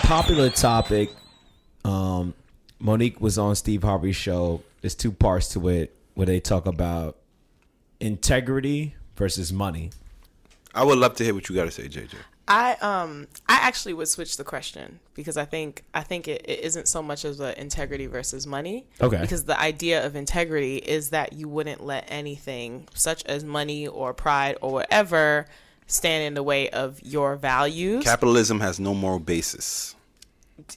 Popular topic. Monique was on Steve Harvey's show. There's two parts to it where they talk about integrity versus money. I would love to hear what you got to say, JJ. I actually would switch the question because I think it isn't so much as a integrity versus money. Okay. Because the idea of integrity is that you wouldn't let anything such as money or pride or whatever stand in the way of your values. Capitalism has no moral basis.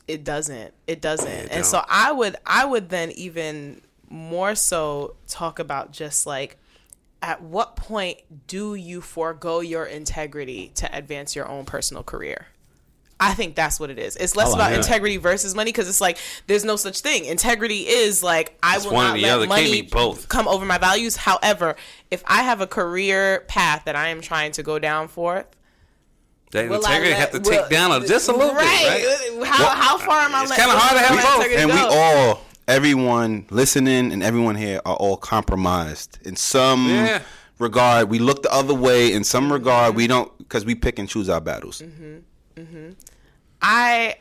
It doesn't. And so I would then even more so talk about just like, at what point do you forego your integrity to advance your own personal career? I think that's what it is. It's less about integrity versus money because it's like there's no such thing. Integrity is like I will not let money come over my values. However, if I have a career path that I am trying to go down for, that integrity have to take down just a little bit, right? How far am I? It's kind of hard to have both. And we all, everyone listening and everyone here are all compromised in some regard. We look the other way. In some regard, we don't, because we pick and choose our battles. No. But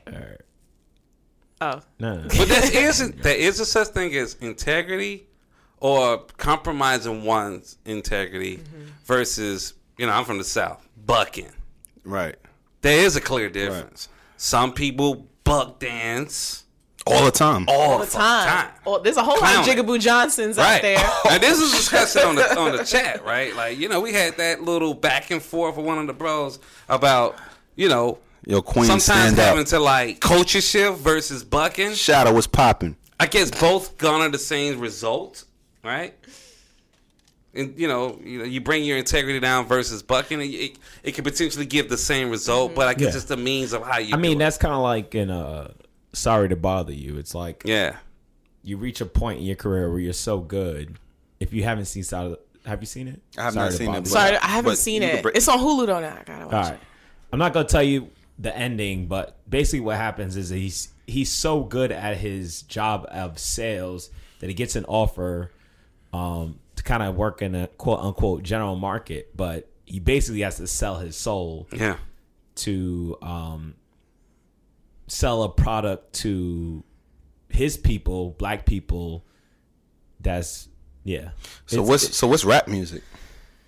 there is a such thing as integrity or compromising one's integrity versus, I'm from the South, bucking. Right. There is a clear difference. Right. Some people buck dance all the time. All the time. Oh, there's a whole lot of Jigaboo Johnsons out there. And this is discussed on the chat, right? Like, we had that little back and forth with one of the bros about, your queen sometimes stand having up. To like culture shift versus bucking. Shadow was popping. I guess both garner the same result, right? And you bring your integrity down versus bucking, it could potentially give the same result, but I guess it's the means of how you. That's kind of like in Sorry to Bother You. It's like you reach a point in your career where you're so good. If you haven't seen have you seen it? I have not seen it. Sorry, I haven't seen it. It's on Hulu though. Now I gotta watch it. All right, I'm not gonna tell you the ending, but basically what happens is he's so good at his job of sales that he gets an offer to kind of work in a quote unquote general market, but he basically has to sell his soul to sell a product to his people, black people. That's So what's rap music?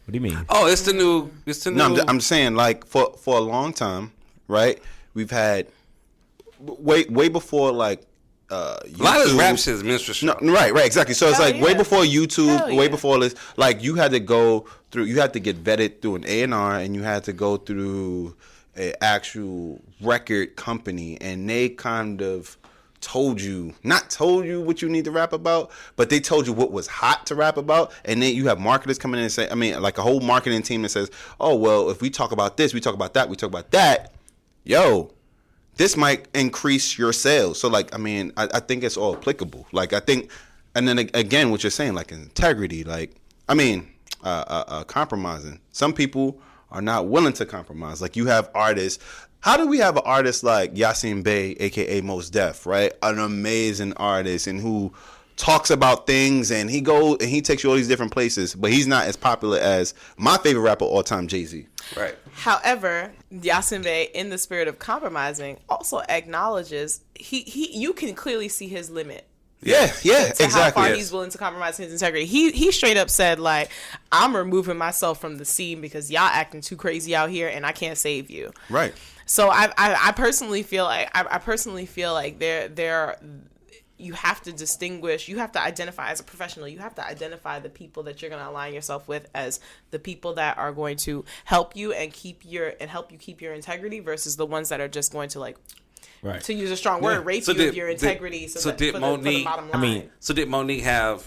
What do you mean? Oh, it's the new. No, I'm saying like for a long time, right? We've had way before like. A lot of this rap shit is minstrel. No, right, exactly. So it's way before YouTube, way before this. Like you had to get vetted through an A&R, and you had to go through an actual record company, and they kind of not told you what you need to rap about, but they told you what was hot to rap about. And then you have marketers coming in and say, like a whole marketing team that says, oh, well, if we talk about this, we talk about that, we talk about that, this might increase your sales. So, like, I think it's all applicable. Like, I think, and then again, what you're saying, like integrity, like, compromising. Some people are not willing to compromise. Like, you have artists. How do we have an artist like Yasin Bey, a.k.a. Mos Def, right? An amazing artist and who talks about things, and he goes and he takes you all these different places, but he's not as popular as my favorite rapper of all time, Jay-Z. Right. However, Yasin Bey, in the spirit of compromising, also acknowledges you can clearly see his limit. Yeah, exactly. How far he's willing to compromise his integrity. He straight up said, like, I'm removing myself from the scene because y'all acting too crazy out here, and I can't save you. Right. So I personally feel like there you have to distinguish. You have to identify as a professional. You have to identify the people that you're going to align yourself with as the people that are going to help you and help you keep your integrity versus the ones that are just going to like. Right. To use a strong word, rape you of your integrity. For the bottom line. So did Monique have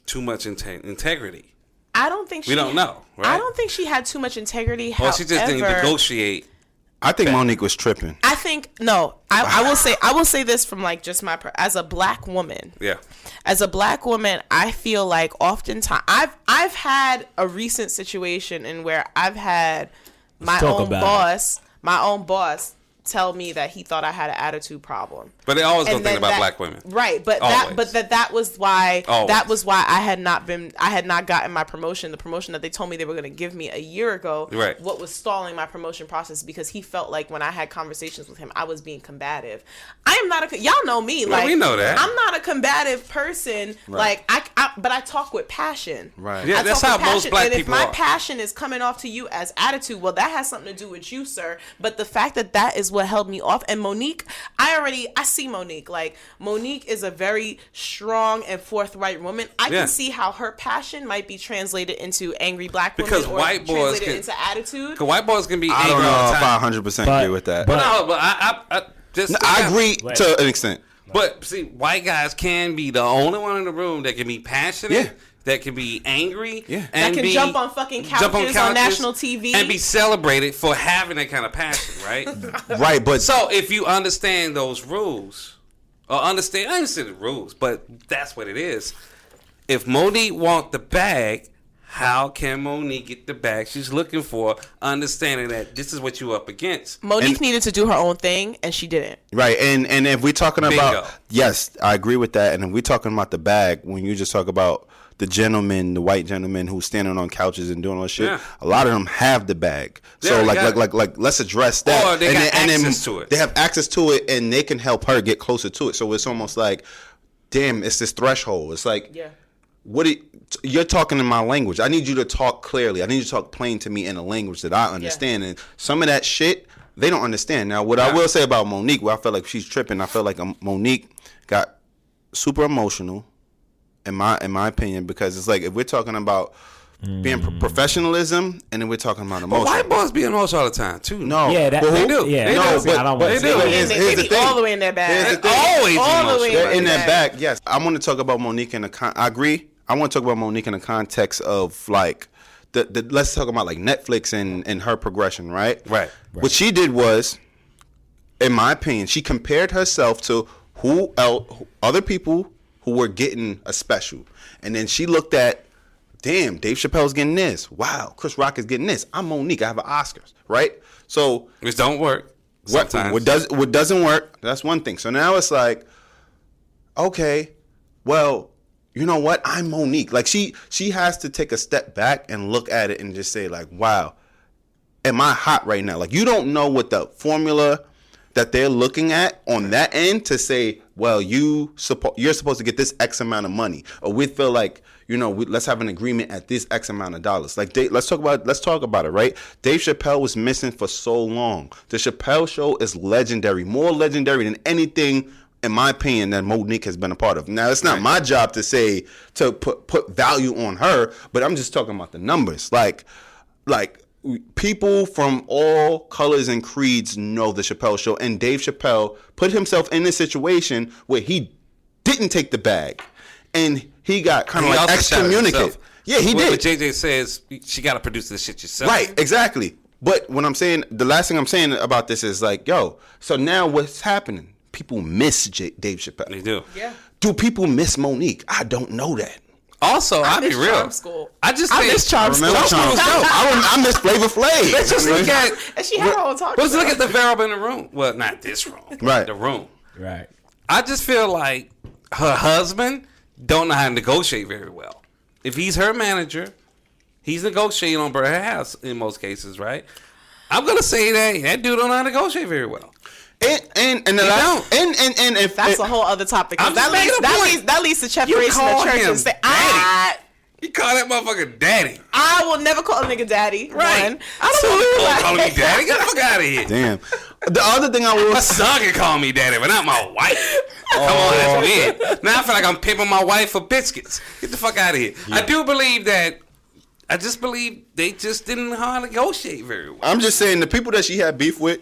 too much integrity? I don't think we don't know. Right? I don't think she had too much integrity. Well, she just didn't negotiate. I think Monique was tripping. I think no. I will say this from like just as a black woman. Yeah. As a black woman, I feel like oftentimes I've had a recent situation in where I've had my own boss. my own boss tell me that he thought I had an attitude problem. But they always gonna think about black women, right? But that was why I had not gotten my promotion, the promotion that they told me they were going to give me a year ago. Right. What was stalling my promotion process, because he felt like when I had conversations with him, I was being combative. I am not y'all know me, like, we know that I'm not a combative person. Right. Like but I talk with passion. Right. Yeah, that's how most black people are. And if my passion is coming off to you as attitude, well, that has something to do with you, sir. But the fact that is what held me off. And Monique, I see Monique. Like, Monique is a very strong and forthright woman. I can see how her passion might be translated into angry black women, because or white boys translated into attitude. Because white boys can be I angry don't know all the if time. I 100% agree with that. But I agree to an extent. But see, white guys can be the only one in the room that can be passionate, that can be angry, and that can jump on fucking couches on national TV and be celebrated for having that kind of passion, right? Right, but so if you understand those rules, or I understand the rules, but that's what it is. If Monique want the bag, how can Monique get the bag she's looking for, understanding that this is what you up against? Monique needed to do her own thing, and she didn't. Right, and if we're talking about, yes, I agree with that. And if we're talking about the bag, when you just talk about the white gentlemen who's standing on couches and doing all that shit, a lot of them have the bag. So like let's address that. Or they got access to it. They have access to it, and they can help her get closer to it. So it's almost like, damn, it's this threshold. It's like, you're talking in my language. I need you to talk clearly. I need you to talk plain to me in a language that I understand. And some of that shit, they don't understand. Now, what I will say about Monique, where I feel like she's tripping, I feel like Monique got super emotional, in my opinion, because it's like, if we're talking about being professionalism, and then we're talking about emotion. But white boys be emotional all the time too. No, they do. Yeah, they no, do. but I don't they do. They be all the way in their bag. Always all the way in their bag. Yes, I want to talk about Monique in the. I agree. I want to talk about Monique in the context of like the let's talk about like Netflix and her progression, right? Right. What she did was, in my opinion, she compared herself to other people who were getting a special, and then she looked at, damn, Dave Chappelle's getting this. Wow, Chris Rock is getting this. I'm Monique. I have an Oscars, right? So which don't work. Sometimes. What doesn't work? That's one thing. So now it's like, okay, well, you know what? I'm Monique. Like she has to take a step back and look at it and just say like, wow, am I hot right now? Like, you don't know what the formula that they're looking at on that end to say, well, you're supposed to get this X amount of money, or we feel like, let's have an agreement at this X amount of dollars. Like, let's talk about it, right? Dave Chappelle was missing for so long. The Chappelle Show is legendary, more legendary than anything, in my opinion, that Monique has been a part of. Now, it's not my job to say to put value on her, but I'm just talking about the numbers. Like. People from all colors and creeds know the Chappelle Show, and Dave Chappelle put himself in this situation where he didn't take the bag, and he got kind of like excommunicated. Yeah, he did. But JJ says she got to produce this shit yourself. Right, exactly. But what I'm saying, the last thing I'm saying about this is like, so now what's happening? People miss Dave Chappelle. They do. Yeah. Do people miss Monique? I don't know that. Also, I'll be real. I miss Charm School. I miss Flavor Flav. Let's just look at. And she had her own talk. Let's look at the variable in the room. Well, not this room. Right. The room. Right. I just feel like her husband don't know how to negotiate very well. If he's her manager, he's negotiating on her house in most cases, right? I'm gonna say that dude don't know how to negotiate very well. And if that's a whole other topic. That leads to separation of church and say, you call that motherfucker daddy. I will never call a nigga daddy. Right. I don't call me daddy. Get the fuck out of here. Damn. The other thing I will my son can call me daddy, but not my wife. Come on, that's weird. Now I feel like I'm pimping my wife for biscuits. Get the fuck out of here. Yeah. I just believe they just didn't know how to negotiate very well. I'm just saying the people that she had beef with.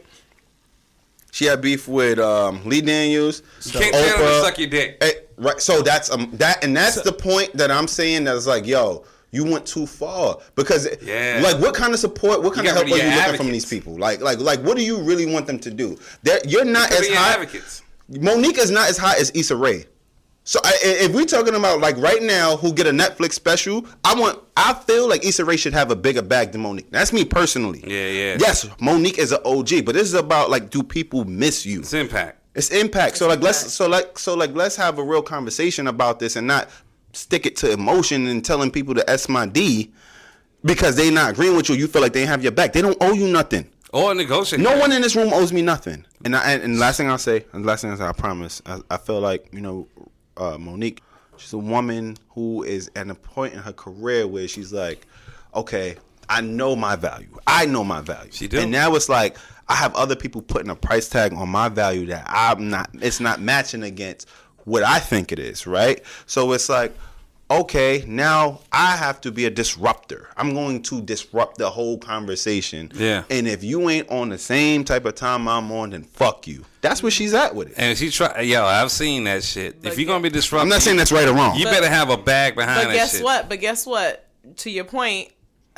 She had beef with Lee Daniels. You can't tell them to suck your dick. Right. So that's the point that I'm saying. That it's like, yo, you went too far, because like, what kind of support, what kind of help are you looking from these people? Like, what do you really want them to do? You're not as high. Advocates. Monique is not as high as Issa Rae. So if we're talking about like right now, who get a Netflix special, I feel like Issa Rae should have a bigger bag than Monique. That's me personally. Yeah. Yes, Monique is an OG, but this is about like, do people miss you? It's impact. It's impact. So let's have a real conversation about this and not stick it to emotion and telling people to S my D because they not agreeing with you. You feel like they have your back. They don't owe you nothing. Or negotiate. No one in this room owes me nothing. And last thing I'll say, I promise, I feel like, Monique, she's a woman who is at a point in her career where she's like, okay, I know my value. She do. And now it's like, I have other people putting a price tag on my value that it's not matching against what I think it is, right? So it's like, okay, now I have to be a disruptor. I'm going to disrupt the whole conversation. Yeah. And if you ain't on the same type of time I'm on, then fuck you. That's where she's at with it. And she I've seen that shit. If you're gonna be disruptive, I'm not saying that's right or wrong. You better have a bag behind that shit. But guess what? To your point,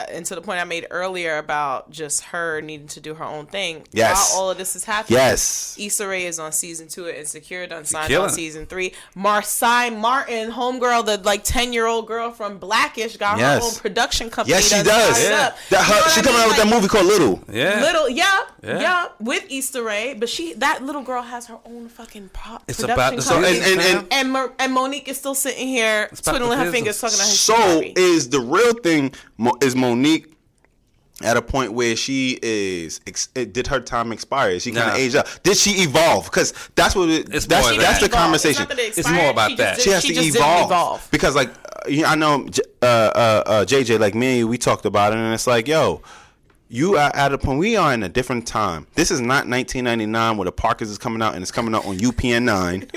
and to the point I made earlier about just her needing to do her own thing. Yes. While all of this is happening. Yes. Issa Rae is on season 2 of Insecure, done signed on season 3. Marcy Martin, homegirl, the like 10-year-old girl from Blackish, got her own production company. Yes, she does. Yeah. She coming out with that movie called Little. Yeah. With Issa Rae, but that little girl has her own fucking production about the company. And Monique is still sitting here twiddling her fingers, talking about his So is the real thing is Monique at a point where she did her time expire? She kind of aged up. Did she evolve? Because that's what that's the conversation. It's more about that. She has to evolve because like I know JJ, like me, we talked about it, and it's like, yo, you are at a point. We are in a different time. This is not 1999 where the Parkers is coming out and it's coming out on UPN 9.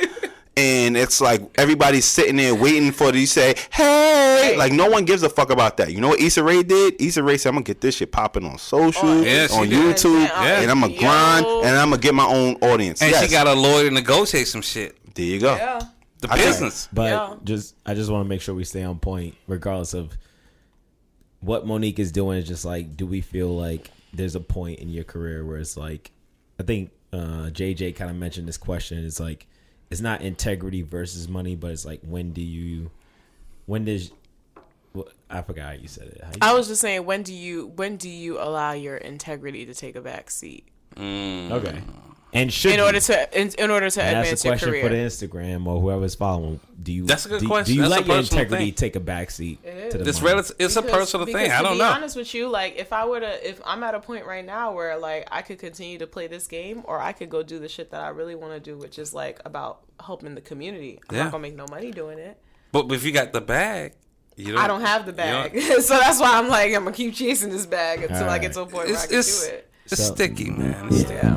And it's like everybody's sitting there waiting for you to say, hey. Like, no one gives a fuck about that. You know what Issa Rae did? Issa Rae said, I'm going to get this shit popping on social, on YouTube, and I'm going to grind, and I'm going to get my own audience. And she got a lawyer to negotiate some shit. There you go. Yeah. The business. But I just want to make sure we stay on point, regardless of what Monique is doing. Is just like, do we feel like there's a point in your career where it's like, I think JJ kind of mentioned this question. It's like, it's not integrity versus money, but it's like, I forgot how you said it. I was just saying, when do you allow your integrity to take a back seat? Okay. And in order to advance your career. That's a question for the Instagram or whoever's following. That's a good question. Do you that's let your integrity take a backseat to the money? It's a personal thing. I don't know. To be honest with you, like if I'm at a point right now where like I could continue to play this game, or I could go do the shit that I really want to do, which is like about helping the community. I'm not gonna make no money doing it. But if you got the bag, I don't have the bag, so that's why I'm like, I'm gonna keep chasing this bag until I get to a point where I can do it. It's sticky, man. It's sticky.